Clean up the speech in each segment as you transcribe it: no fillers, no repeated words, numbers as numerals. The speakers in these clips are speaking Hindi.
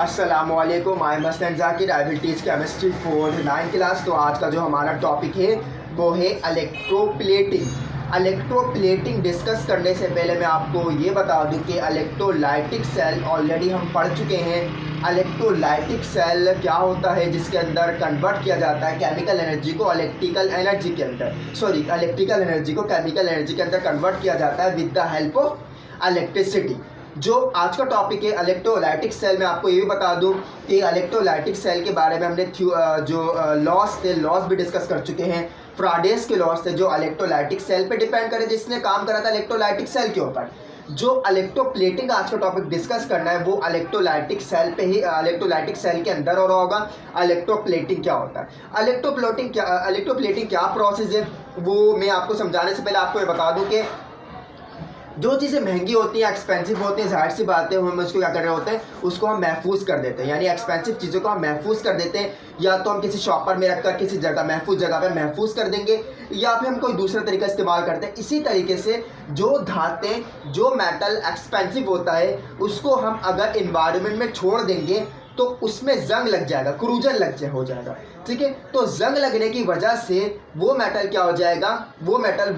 अस्सलामुअलैकुम, I am Hasan Zakir. I will teach chemistry for 9th class. तो आज का जो हमारा टॉपिक है वो है इलेक्ट्रोप्लेटिंग। इलेक्ट्रोप्लेटिंग डिस्कस करने से पहले मैं आपको ये बता दूं कि इलेक्ट्रोलाइटिक सेल ऑलरेडी हम पढ़ चुके हैं। इलेक्ट्रोलाइटिक सेल क्या होता है, जिसके अंदर कन्वर्ट किया जाता है केमिकल एनर्जी को इलेक्ट्रिकल एनर्जी के अंदर, इलेक्ट्रिकल एनर्जी को केमिकल एनर्जी के अंदर कन्वर्ट किया जाता है with the help of electricity. जो आज का टॉपिक है इलेक्ट्रोलाइटिक सेल, मैं आपको ये भी बता दूं कि इलेक्ट्रोलाइटिक सेल के बारे में हमने जो लॉस भी डिस्कस कर चुके हैं। फ्राडेस के लॉस थे जो इलेक्ट्रोलाइटिक सेल पे डिपेंड करे, जिसने काम करा था इलेक्ट्रोलाइटिक सेल के ऊपर। जो इलेक्ट्रोप्लेटिंग आज का टॉपिक डिस्कस करना है वो इलेक्ट्रोलाइटिक सेल पे ही, इलेक्ट्रोलाइटिक सेल के अंदर हो रहा होगा। इलेक्ट्रोप्लेटिंग क्या होता है, इलेक्ट्रोप्लेटिंग क्या प्रोसेस है, वो मैं आपको समझाने से पहले आपको ये बता दूं कि जो चीज़ें महंगी होती हैं, एक्सपेंसिव होती हैं, जाहिर सी बात है हम उसको क्या कर रहे होते हैं, उसको हम महफूज कर देते हैं। यानी एक्सपेंसिव चीज़ों को हम महफूज कर देते हैं, या तो हम किसी शॉपर में रखकर किसी जगह महफूज जगह पे महफूज कर देंगे, या फिर हम कोई दूसरा तरीका इस्तेमाल करते हैं। इसी तरीके से जो धातें, जो मेटल एक्सपेंसिव होता है, उसको हम अगर इन्वायरमेंट में छोड़ देंगे तो उसमें जंग लग जाएगा, क्रूजन हो जाएगा। ठीक है, तो जंग लगने की वजह से वो मेटल क्या हो जाएगा, वो मेटल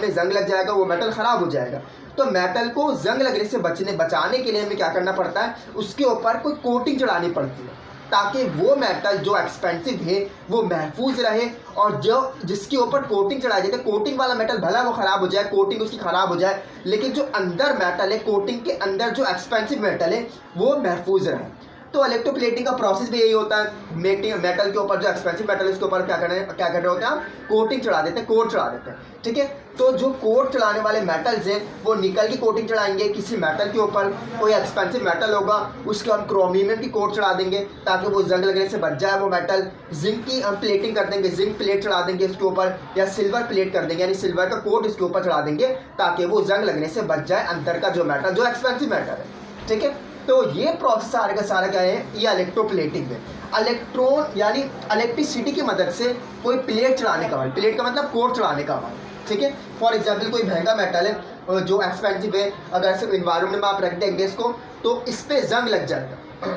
में जंग लग जाएगा, वो मेटल ख़राब हो जाएगा। तो मेटल को जंग लगने से बचाने के लिए हमें क्या करना पड़ता है, उसके ऊपर कोई कोटिंग चढ़ानी पड़ती है, ताकि वो मेटल जो एक्सपेंसिव है वो महफूज रहे। और जो जिसके ऊपर कोटिंग चढ़ाई जाती है, कोटिंग वाला मेटल भला वो ख़राब हो जाए, कोटिंग उसकी ख़राब हो जाए, लेकिन जो अंदर मेटल है, कोटिंग के अंदर जो एक्सपेंसिव मेटल है वो महफूज रहे। तो इलेक्ट्रोप्लेटिंग का प्रोसेस भी यही होता है। मेटल के ऊपर जो एक्सपेंसिव मेटल है उसके ऊपर क्या कर रहे होते हैं, हम कोटिंग चढ़ा देते हैं, कोट चढ़ा देते हैं। ठीक है, तो जो कोट चढ़ाने वाले मेटल्स हैं वो निकल की कोटिंग चढ़ाएंगे किसी मेटल के ऊपर, कोई एक्सपेंसिव मेटल होगा उसके हम क्रोमियम की कोट चढ़ा देंगे ताकि वो जंग लगने से बच जाए वो मेटल। जिंक की हम प्लेटिंग कर देंगे, जिंक प्लेट चढ़ा देंगे उसके ऊपर, या सिल्वर प्लेट कर देंगे, यानी सिल्वर का कोट उसके ऊपर चढ़ा देंगे ताकि वो जंग लगने से बच जाए अंदर का जो मेटल, जो एक्सपेंसिव मेटल है। ठीक है, तो ये प्रोसेस सारे का सारा क्या है, ये इलेक्ट्रोप्लेटिंग है। इलेक्ट्रॉन यानी इलेक्ट्रिसिटी की मदद से कोई प्लेट चढ़ाने का अमल, प्लेट का मतलब कोट चढ़ाने का अमल। ठीक है, फॉर एग्जांपल कोई महंगा मेटल है जो एक्सपेंसिव है, अगर सिर्फ इन्वायरमेंट में आप रख देंगे इसको तो इस पर जंग लग जाएगा।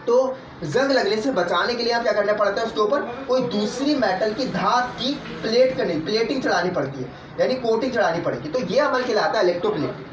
तो जंग लगने से बचाने के लिए आप क्या करना पड़ता है, उसके ऊपर कोई दूसरी मेटल की धात की प्लेटिंग चढ़ानी पड़ती है, यानी कोटिंग चढ़ानी पड़ेगी। तो ये अमल कहलाता है इलेक्ट्रोप्लेटिंग।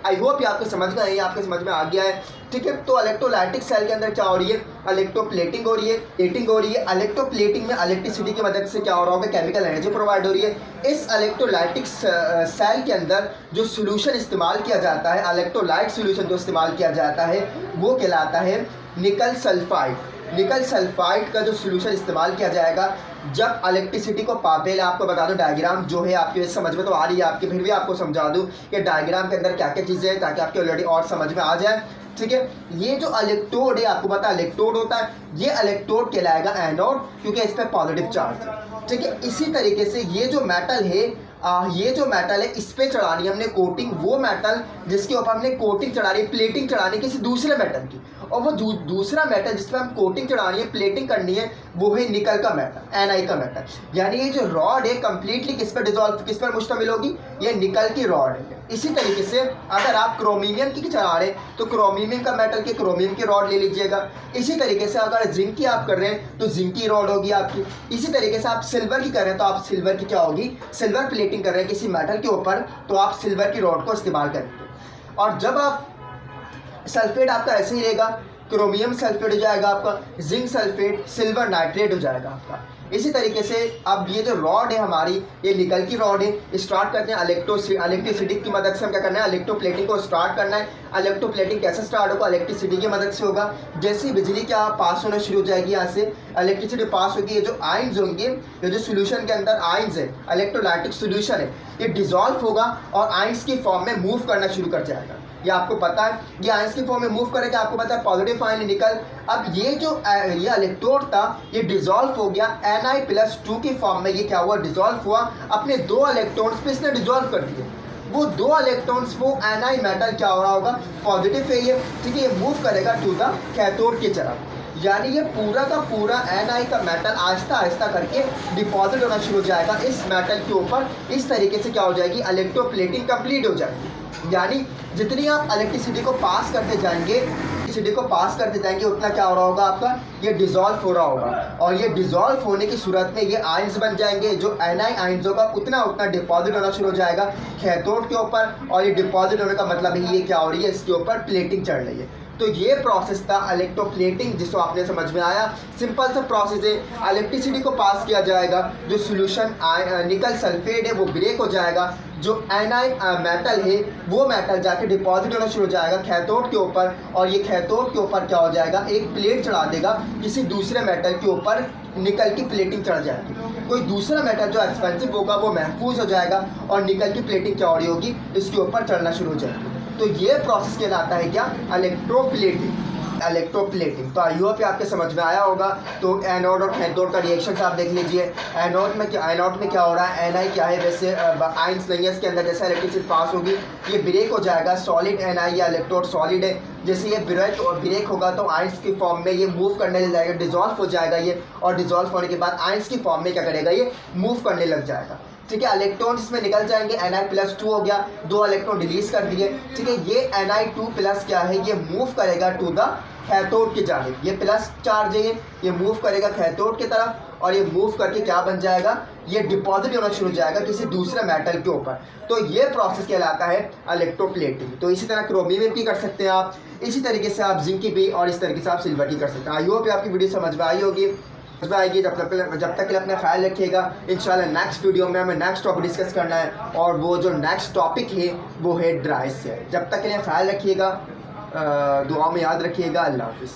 आई होप ये आपको समझ में आई, आपके समझ में आ गया है। ठीक है, तो इलेक्ट्रोलाइटिक सेल के अंदर क्या हो रही है, इलेक्ट्रोप्लेटिंग हो रही है, हीटिंग हो रही है। इलेक्ट्रोप्लेटिंग में इलेक्ट्रिसिटी की मदद से क्या हो रहा होगा, केमिकल एनर्जी प्रोवाइड हो रही है। इस इलेक्ट्रोलाइटिक सेल के अंदर जो सोल्यूशन इस्तेमाल किया जाता है, इलेक्ट्रोलाइट सोल्यूशन जो इस्तेमाल किया जाता है वो कहलाता है निकल सल्फाइड। निकल सल्फाइड का जो सोल्यूशन इस्तेमाल किया जाएगा जब इलेक्ट्रिसिटी को पहले आपको बता दूं, डायग्राम जो है आपकी समझ में तो आ रही है आपकी, फिर भी आपको समझा दूं कि डायग्राम के अंदर क्या क्या चीज़ें हैं ताकि आपके ऑलरेडी और समझ में आ जाए। ठीक है, ये जो इलेक्ट्रोड है, आपको पता है इलेक्ट्रोड होता है, ये इलेक्ट्रोड कहलाएगा एनोड, क्योंकि इस पर पॉजिटिव चार्ज है। ठीक है, इसी तरीके से ये जो मेटल है, इस पे चढ़ानी हमने कोटिंग, वो मेटल जिसके ऊपर हमने कोटिंग चढ़ानी, प्लेटिंग चढ़ानी किसी दूसरे मेटल की, और वो दूसरा मेटल जिस पर हम कोटिंग चढ़ानी है, प्लेटिंग करनी है, वो है निकल का मेटल, Ni का मेटल। यानी ये जो रॉड है कंप्लीटली किस पर मुश्तमिल होगी, ये निकल की रॉड है। इसी तरीके से अगर आप क्रोमियम की चढ़ा रहे हैं तो क्रोमियम का मेटल के क्रोमियम की रॉड ले लीजिएगा। इसी तरीके से अगर जिंक की आप कर रहे हैं तो जिंक की रॉड होगी आपकी। इसी तरीके से आप सिल्वर की कर रहे हैं तो आप सिल्वर की क्या होगी, सिल्वर प्लेटिंग कर रहे हैं किसी मेटल के ऊपर तो आप सिल्वर की रॉड को इस्तेमाल करेंगे। और जब आप सल्फेट आपका ऐसे ही रहेगा, क्रोमियम सल्फेट हो जाएगा आपका, जिंक सल्फेट, सिल्वर नाइट्रेट हो जाएगा आपका। इसी तरीके से अब ये जो रॉड है हमारी, ये निकल की रॉड है। स्टार्ट करते हैं इलेक्ट्रिसिटी की मदद से हम क्या करना है, इलेक्ट्रोप्लेटिंग को स्टार्ट करना है। इलेक्ट्रोप्लेटिंग कैसे स्टार्ट होगा, इलेक्ट्रिसिटी की मदद से होगा। जैसे ही बिजली क्या पास होना शुरू हो जाएगी, यहाँ से इलेक्ट्रिसिटी पास होगी, ये जो आयंस होंगे, ये जो सोल्यूशन के अंदर आयंस है, इलेक्ट्रोलाइटिक सोल्यूशन है, ये डिजॉल्व होगा और आयंस की फॉर्म में मूव करना शुरू कर जाएगा। ये आपको पता है, ये आयंस की फॉर्म में मूव करेगा, आपको पता है पॉजिटिव आयन निकल। अब ये जो ये इलेक्ट्रोड था ये डिजॉल्व हो गया Ni+2 की फॉर्म में। ये क्या हुआ, डिजॉल्व हुआ, अपने 2 इलेक्ट्रॉन्स पे इसने डिजॉल्व कर दिए। वो 2 इलेक्ट्रॉन्स, वो Ni मेटल क्या हो रहा होगा, पॉजिटिव है ये। ठीक है, ये मूव करेगा टू द कैथोड की तरफ। यानी ये पूरा का पूरा Ni का मेटल आहिस्ता आहिस्ता करके डिपॉजिट होना शुरू हो जाएगा इस मेटल के ऊपर। इस तरीके से क्या हो जाएगी, इलेक्ट्रोप्लेटिंग कंप्लीट हो जाएगी। यानी जितनी आप इलेक्ट्रिसिटी को पास करते जाएंगे इलेक्ट्रिसिटी को पास करते जाएंगे उतना क्या हो रहा होगा आपका, ये डिज़ोल्व हो रहा होगा। और ये डिज़ोल्व होने की सूरत में ये आयंस बन जाएंगे, जो एनाइन आयंस होगा उतना उतना डिपॉजिट होना शुरू हो जाएगा कैथोड के ऊपर। और ये डिपॉजिट होने का मतलब है ये क्या हो रही है, इसके ऊपर प्लेटिंग चढ़ रही है। तो ये प्रोसेस था इलेक्ट्रोप्लेटिंग, जिसको आपने समझ में आया। सिंपल सा प्रोसेस है, इलेक्ट्रिसिटी को पास किया जाएगा, जो सोल्यूशन निकल सल्फेट है वो ब्रेक हो जाएगा, जो एनाइन मेटल है वो मेटल जाके डिपॉजिट होना शुरू हो जाएगा कैथोड के ऊपर। और ये कैथोड के ऊपर क्या हो जाएगा, एक प्लेट चढ़ा देगा किसी दूसरे मेटल के ऊपर, निकल की प्लेटिंग चढ़ जाएगी। कोई दूसरा मेटल जो एक्सपेंसिव होगा वो महफूज हो जाएगा और निकल की प्लेटिंग क्या हो रही होगी, इसके ऊपर चढ़ना शुरू हो जाएगी। तो ये प्रोसेस कहलाता है क्या, इलेक्ट्रोप्लेटिंग। तो आई होप आपके समझ में आया होगा। तो एनोड और कैथोड का रिएक्शन आप देख लीजिए। एनोड में क्या हो रहा है, एनआई क्या है, वैसे आइंस नहीं है इसके अंदर, जैसे इलेक्ट्रिसिटी पास होगी ये ब्रेक हो जाएगा, सॉलिड एनआई या इलेक्ट्रोड सॉलिड है, जैसे ये ब्रेक होगा तो आइंस की फॉर्म में ये मूव करने लग जाएगा, डिजॉल्व हो जाएगा ये, और डिजॉल्व होने के बाद आइंस की फॉर्म में क्या करेगा, ये मूव करने लग जाएगा। ठीक है, इलेक्ट्रॉन इसमें निकल जाएंगे, Na+2 हो गया, 2 इलेक्ट्रॉन रिलीज कर दिए। ठीक है, ये Na2+ क्या है, ये मूव करेगा टू द कैथोड की जानिब, ये प्लस चार्ज है, ये मूव करेगा कैथोड की तरफ, और ये मूव करके क्या बन जाएगा, ये डिपॉजिट होना शुरू हो जाएगा किसी दूसरे मेटल के ऊपर। तो ये प्रोसेस कहलाता है इलेक्ट्रोप्लेटिंग। तो इसी तरह क्रोमियम की कर सकते हैं आप, इसी तरीके से आप जिंक की भी, और इस तरीके से आप सिल्वर की कर सकते हैं। आई होप आपकी वीडियो समझ में आई होगी, आएगी। जब तक के लिए अपना ख्याल रखिएगा। इंशाल्लाह नेक्स्ट वीडियो में हमें नेक्स्ट टॉपिक डिस्कस करना है, और वो जो नेक्स्ट टॉपिक है वो है ड्राई सेल। जब तक के लिए ख्याल रखिएगा, दुआ में याद रखिएगा। अल्लाह हाफिज़।